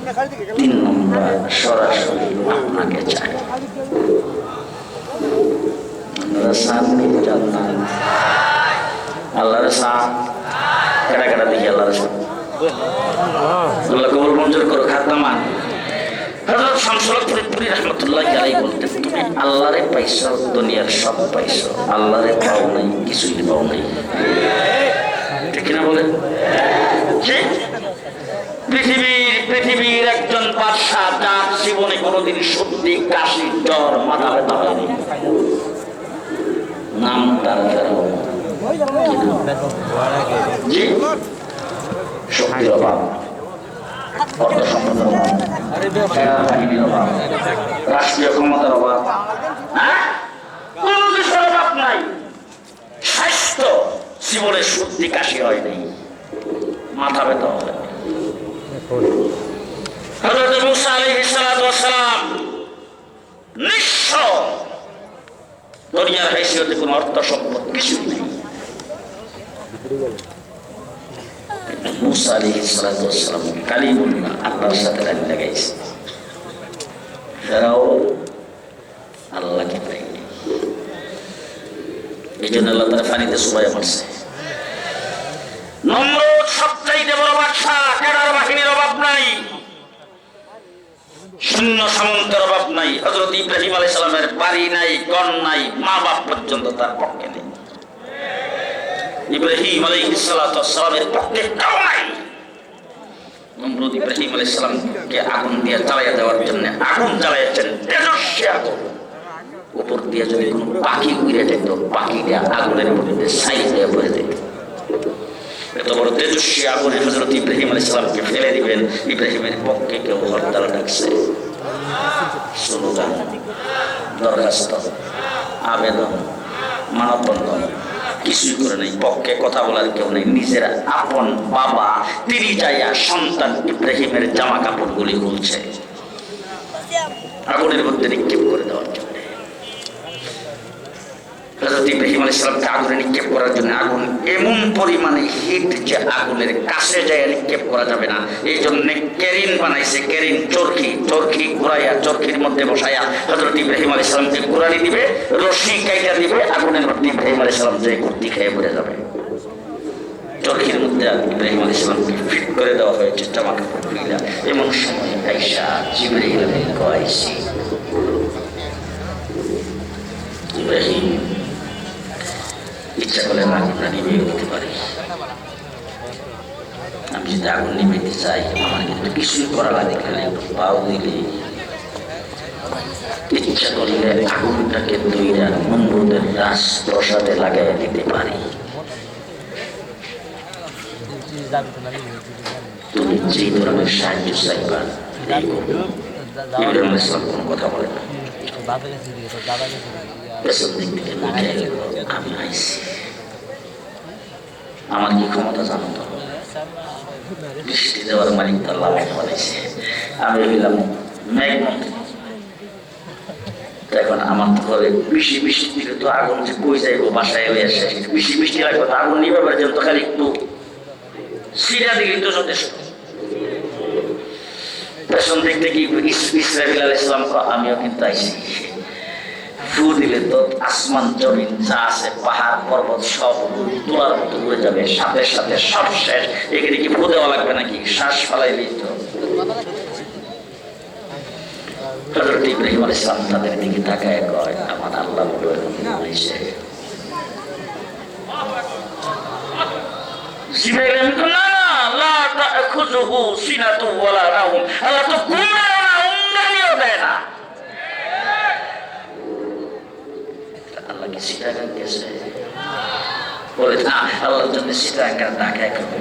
তিন নম্বর সরাসরি আপনাকে চাই। আল্লাহর সাথ কেটা কেটা দেখি আল্লাহর সাথ আল্লাহ কবুল মঞ্জুর করো। খাতামান হযরত শামসুল হক ফরিদপুরি রাহমাতুল্লাহি আলাইহি বলতেন, তুমি আল্লাহরে পাইছো, দুনিয়ার সব পাইছো, আল্লাহরে পাও নাই, কিছুই পাও নাই। ঠিক না বলেন? পৃথিবীর একজন বাদশাহ যার জীবনে কোনোদিন সত্যি কাশি জ্বর মাথা ব্যথা হয়নি, নাম তার ফেরাউন। জি, শক্তির অভাব, অর্থ সম্পদের অভাব, সেনাবাহিনীর অভাব, রাষ্ট্রীয় ক্ষমতার অভাব, কোনো কিছুর অভাব নাই। স্বাস্থ্য, জীবনে সত্যি কাশি হয়নি, মাথা ব্যথা হয়নি। হযরত মূসা আলাইহিস সালাতু ওয়াস সালাম নিঃস্ব, দুনিয়ার হাইসিয়তে কোনো অর্থ সম্পদ কিছুই নেই। মূসা আলাইহিস সালাতু ওয়াস সালাম কালিমুল্লাহ আল্লাহর সাথে লাইন লাগাইছে। ফেরাউন আল্লাহকে পায়নি, এই জন্য আল্লাহ তাআলা পানিতে চুবাইয়া মারছে। নমরুদ সবচাইতে বড় বাদশা, ক্যাডার বাহিনীর অভাব নাই, শূন্য সামন্তের অভাব নাই। হযরত ইব্রাহিম আলাইহিস সালামের বাড়ি নাই, ঘর নাই, মা বাপ পর্যন্ত তার পক্ষে নেই। ইব্রাহিম আলাইহিস সালাতু ওয়াস সালামের পক্ষে কেউ নাই। নমরুদ ইব্রাহিম আলাইহিস সালামকে আগুন দিয়ে জ্বালাইয়া দেওয়ার জন্য আগুন জ্বালাইছেন, তেজস্বী আগুন। উপর দিয়ে যদি কোনো পাখি উড়ে যেত, পাখিটা আগুনের মধ্যে ছাই হয়ে পড়ে যেত। এত বড় তেজস্বী আগুনে হযরত ইব্রাহিম আলাইহিস সালামকে ফেলে দিবেন, ইব্রাহিমের পক্ষে কেউ হরতাল ডাকছে, স্লোগান, দরখাস্ত, আবেদন, মানববন্ধন কিছুই করে নাই। পক্ষে কথা বলার কেউ নেই। নিজেরা আপন বাবা তিনি যাইয়া সন্তান ইব্রাহিমের জামা কাপড়গুলি খুলছে আগুনের মধ্যে নিক্ষেপ করে দেওয়ার জন্য। হযরত ইব্রাহিম আলাইহিস সালামকে আগুনে নিক্ষেপ করার জন্য আগুন এমন পরিমাণে হিট যে আগুনের কাছে যায় নিক্ষেপ করা যাবে না, এই জন্য কেরিন বানাইছে। কেরিন চরকি ঘুরাইয়া চরকির মধ্যে বসাইয়া হযরত ইব্রাহিম আলাইহিস সালামকে ঘুরানি দিবে, রশি কাইটা দিবে, আগুনের মধ্যে ইব্রাহিম আলাইহিস সালাম যে কুর্তি খেয়ে পড়ে যাবে। চরকির মধ্যে ইব্রাহিম আলাইহিস সালামকে ফিট করে দেওয়া হয়েছে জামা কাপড় খুইলা। এমন সময় আয়েশা জিবরাইল কইছে, ইব্রাহিম ইচ্ছা করলে আগুনটা নিভিয়ে দিতে পারি, আমি যদি আগুন নিভিতে চাই আমার কিন্তু কিছুই করা লাগে, এখানে একটু পাও দিলে ইচ্ছা করলে আগুনটাকে দইরা নমরুদের রাজপ্রাসাদে লাগাইয়া দিতে পারি। তুমি যে ধরনের সাহায্য চাইবা ইব্রাহিম আলাইহিস সালাম কোনো কথা বলে না। আমি আইছি, আমার কি ক্ষমতা জানো তো? বৃষ্টি দেওয়ার মালিক তো আল্লাহ বানাইছে, আমি হইলাম মেঘমন্ত্রী। এখন আমার তো ঘরে বৃষ্টি দিলে তো আগুন যে কই যাইবো, বাসায় হয়ে আসে, বৃষ্টি লাগবে তো আগুন নিবে পর্যন্ত খালি একটু সিরা দিলেই তো যথেষ্ট। পেছন দেখতে কি ইসরাফিল আলাইহিস সালাম, আমিও কিন্তু আইছি। ফু দিলে তো আসমান জমিন যা আছে পাহাড় পর্বত সব তোলার মতো উড়ে যাবে, সাথে সাথে সব শেষ। এখানে কি ফু দেওয়া লাগবে নাকি? শ্বাস ফেলাইলেই তো। হযরত ইব্রাহিম আলাইহিস সালাম তাদের দিকে তাকায় কয়, আমার আল্লাহ বড় হয়েছে। জিবরাইল না লা তাখুযুহু সিনাতু ওয়ালা নাওম, আল্লাহ তো ঘুমায় না, উম্মানিও দেয় না। আল্লাহ কি সিটাগান গেছে? বলে না, আল্লাহর জন্য সিটাগান ঢাকায় করবে।